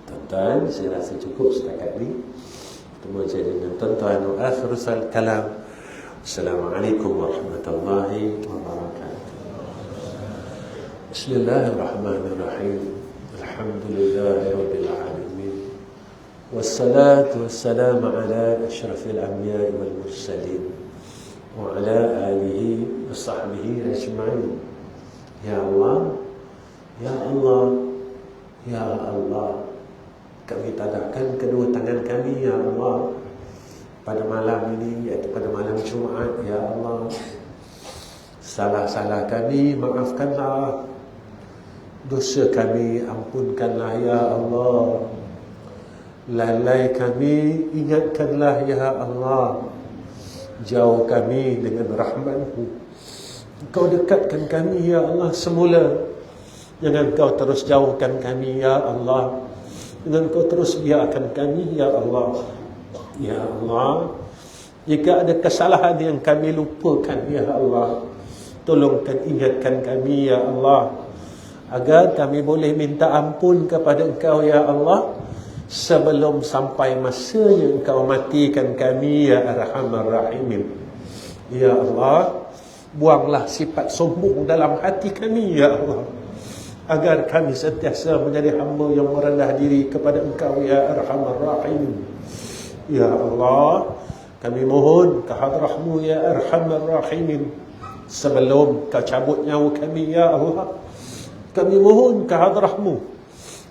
S1: Tuan-tuan, saya rasa cukup setakat ni pertemuan saya dengan tuan-tuan. Wa akhirul kalam. Assalamualaikum warahmatullahi wabarakatuh. Bismillahirrahmanirrahim. Alhamdulillahi rabbil alamin. Wassalatu wassalamu ala asyrafil anbiya'i wal mursalin wa ala alihi wa sahbihi ajma'in. Ya Allah, Ya Allah, Ya Allah, kami tadahkan kedua tangan kami, Ya Allah, pada malam ini, iaitu pada malam Jumaat. Ya Allah, salah-salah kami maafkanlah, dosa kami ampunkanlah, Ya Allah, lalai kami ingatkanlah, Ya Allah, jauh kami dengan rahmat-Mu. Engkau dekatkan kami, Ya Allah, semula. Jangan Kau terus jauhkan kami, Ya Allah. Jangan Kau terus biarkan kami, Ya Allah. Ya Allah, jika ada kesalahan yang kami lupakan, Ya Allah, tolongkan ingatkan kami, Ya Allah, agar kami boleh minta ampun kepada Engkau, Ya Allah. sebelum sampai masanya Engkau matikan kami, ya Arhamar Rahimin. Ya Allah, buanglah sifat sombong dalam hati kami, ya Allah, agar kami sentiasa menjadi hamba yang merendah diri kepada Engkau, ya Arhamar Rahimin. Ya Allah, kami mohon ke hadrah-Mu, ya Arhamar Rahimin, sebelum Kau cabut nyawa kami, ya Allah, kami mohon ke hadrah-Mu,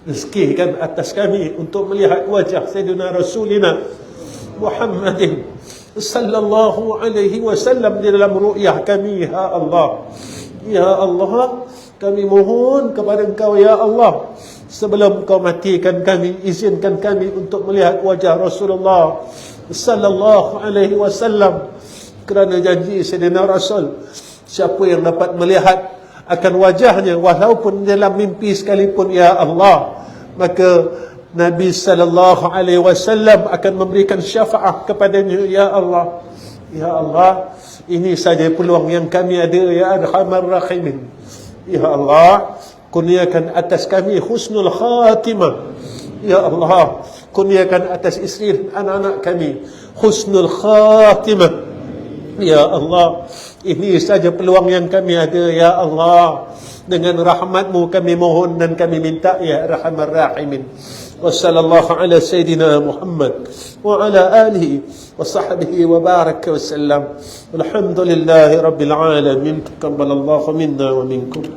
S1: rezekikan atas kami untuk melihat wajah Sayyidina Rasulina Muhammadin sallallahu alaihi wasallam di dalam ru'yah kami, ya Allah. Ya Allah, kami mohon kepada Engkau, ya Allah, sebelum Kau matikan kami, izinkan kami untuk melihat wajah Rasulullah sallallahu alaihi wasallam, kerana janji Sayyidina Rasul, siapa yang dapat melihat akan wajahnya walaupun dalam mimpi sekalipun, ya Allah, maka Nabi sallallahu alaihi wasallam akan memberikan syafaat kepadanya, ya Allah. Ya Allah, ini saja peluang yang kami ada, ya Arhamar Rahimin. Ya Allah, kurniakan atas kami husnul khatimah, ya Allah. Kurniakan atas isteri dan anak-anak kami husnul khatimah, ya Allah. Ini saja peluang yang kami ada, ya Allah. Dengan rahmat-Mu kami mohon dan kami minta, ya Arhamar Rahimin. Wa sallallahu ala Sayyidina Muhammad wa ala alihi wa sahbihi wa baraka wa sallam. Alhamdulillahi Rabbil alamin. Taqabbalallahu minna wa minkum.